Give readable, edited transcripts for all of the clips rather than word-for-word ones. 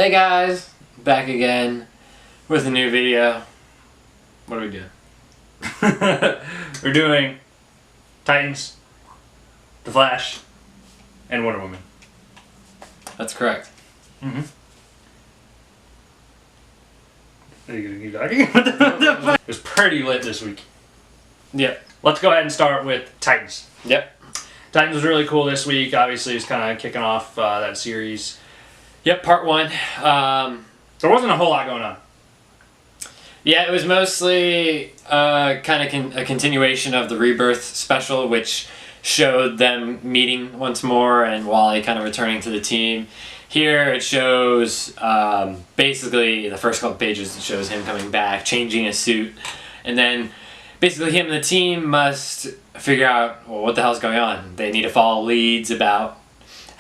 Hey guys, back again with a new video. What are we doing? We're doing Titans, The Flash, and Wonder Woman. That's correct. Mm-hmm. Are you gonna keep talking? It was pretty lit this week. Yep. Let's go ahead and start with Titans. Yep. Titans was really cool this week. Obviously, it's kind of kicking off that series. Yep, part one. There wasn't a whole lot going on. Yeah, it was mostly kind of a continuation of the Rebirth special, which showed them meeting once more and Wally kind of returning to the team. Here it shows basically the first couple pages, it shows him coming back, changing his suit, and then basically him and the team must figure out, well, what the hell's going on. They need to follow leads about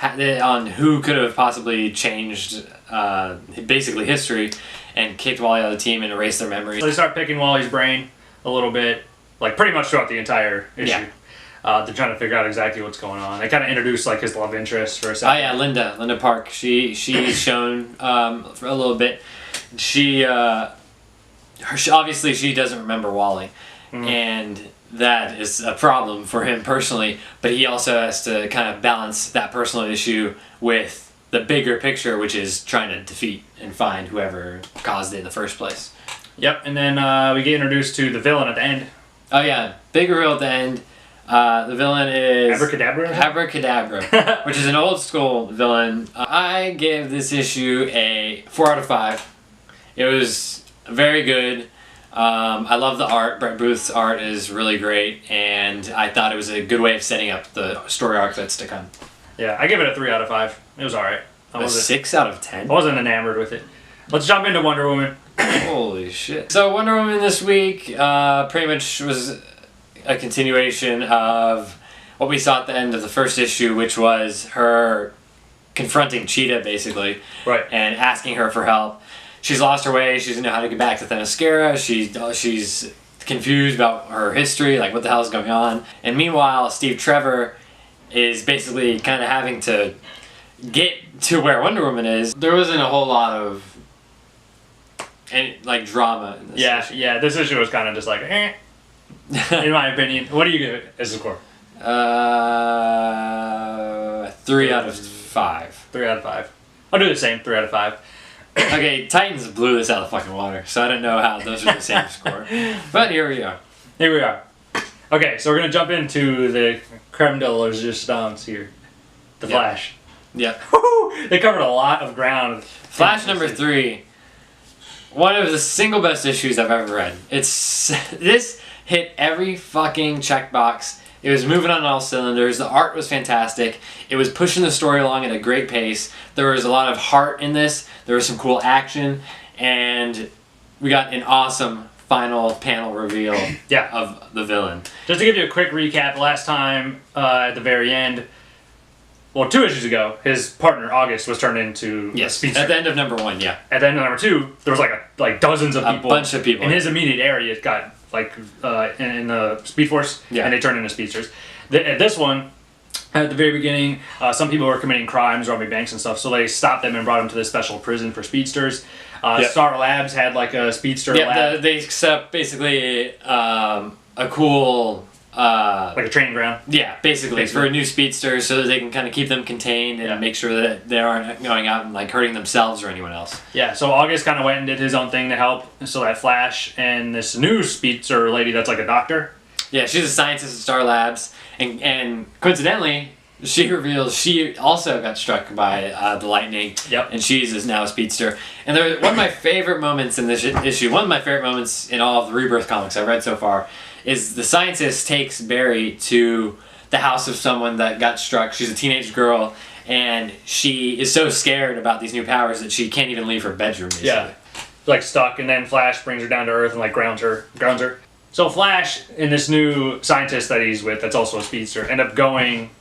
on who could have possibly changed basically history and kicked Wally out of the team and erased their memories. So they start picking Wally's brain a little bit, like pretty much throughout the entire issue. Yeah. They're trying to figure out exactly what's going on. They kind of introduce like his love interest for a second. Oh yeah, Linda Park. She's shown for a little bit. She obviously she doesn't remember Wally, and that is a problem for him personally. But he also has to kind of balance that personal issue with the bigger picture, which is trying to defeat and find whoever caused it in the first place. Yep, and then we get introduced to the villain at the end. Oh yeah, big reveal at the end. The villain is Abracadabra, which is an old school villain. I give this issue a 4 out of 5. It was very good. I love the art. Brett Booth's art is really great, and I thought it was a good way of setting up the story arc that's to come. Yeah, I give it a 3 out of 5. It was alright. A 6 out of 10? I wasn't enamored with it. Let's jump into Wonder Woman. Holy shit. So Wonder Woman this week pretty much was a continuation of what we saw at the end of the first issue, which was her confronting Cheetah, basically. Right. And asking her for help. She's lost her way. She doesn't know how to get back to Themyscira. She's confused about her history, like what the hell is going on. And meanwhile, Steve Trevor is basically kind of having to get to where Wonder Woman is. There wasn't a whole lot of drama in this issue. Yeah, this issue was kind of just like, eh, in my opinion. What do you give it as a score? 3 out of 5. 3 out of 5. I'll do the same, 3 out of 5. Okay, Titans blew this out of the fucking water, so I don't know how those are the same score. But here we are. Here we are. Okay, so we're going to jump into the creme de la resistance here. The Flash. Yep. Woo-hoo! They covered a lot of ground. Flash number 3. One of the single best issues I've ever read. This hit every fucking checkbox. It was moving on all cylinders. The art was fantastic. It was pushing the story along at a great pace. There was a lot of heart in this. There was some cool action. And we got an awesome final panel reveal of the villain. Just to give you a quick recap, last time at the very end, well, 2 issues ago, his partner, August, was turned into a speedster. At the end of number 1, yeah. At the end of number 2, there was like dozens of people. A bunch of people. In his immediate area, it got in the Speed Force, and they turned into speedsters. At this one, at the very beginning, some people were committing crimes, robbing banks and stuff, so they stopped them and brought them to this special prison for speedsters. Star Labs had like a speedster lab. They set up basically a cool... like a training ground? Yeah, basically for a new speedster, so that they can kind of keep them contained and make sure that they aren't going out and like hurting themselves or anyone else. Yeah, so August kind of went and did his own thing to help, so that Flash and this new speedster lady that's like a doctor. Yeah, she's a scientist at Star Labs, and coincidentally, she reveals she also got struck by the lightning, and she's now a speedster. And one of my favorite moments in this issue, one of my favorite moments in all of the Rebirth comics I've read so far, is the scientist takes Barry to the house of someone that got struck. She's a teenage girl, and she is so scared about these new powers that she can't even leave her bedroom, basically. Yeah, like stuck, and then Flash brings her down to Earth and like grounds her. So Flash and this new scientist that he's with, that's also a speedster, end up going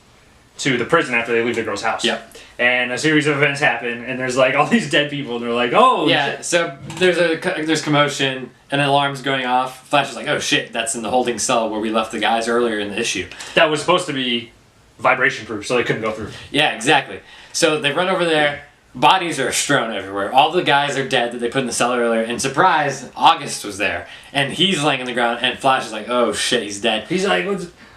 to the prison after they leave the girl's house. Yep. And a series of events happen, and there's like all these dead people, and they're like, oh shit. So there's commotion, and an alarm's going off. Flash is like, oh shit, that's in the holding cell where we left the guys earlier in the issue. That was supposed to be vibration proof, so they couldn't go through. Yeah, exactly. So they run over there, bodies are strewn everywhere. All the guys are dead that they put in the cellar earlier. And surprise, August was there. And he's laying on the ground, and Flash is like, oh shit, he's dead. He's like,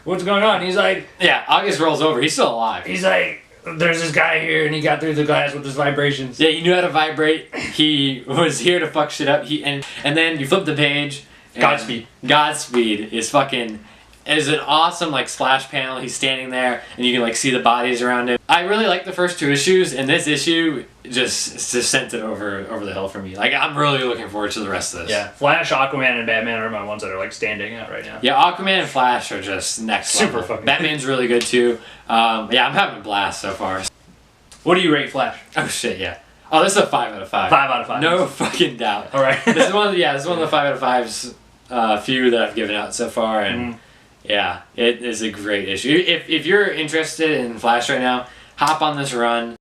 what's going on? He's like... Yeah, August rolls over. He's still alive. He's like, there's this guy here, and he got through the glass with his vibrations. Yeah, he knew how to vibrate. He was here to fuck shit up. And then you flip the page. Godspeed. Godspeed is fucking... is an awesome like splash panel. He's standing there and you can like see the bodies around him. I really like the first 2 issues, and this issue just sent it over the hill for me. Like I'm really looking forward to the rest of this. Yeah, Flash, Aquaman, and Batman are my ones that are like standing out right now. Yeah, Aquaman and Flash are just next level. Super fucking Batman's really good too. Yeah, I'm having a blast so far. What do you rate Flash? Oh shit, yeah. Oh, this is a 5 out of 5. 5 out of 5. No fucking doubt. All right. This is one of the 5 out of 5s few that I've given out so far, and yeah, it is a great issue. If you're interested in Flash right now, hop on this run.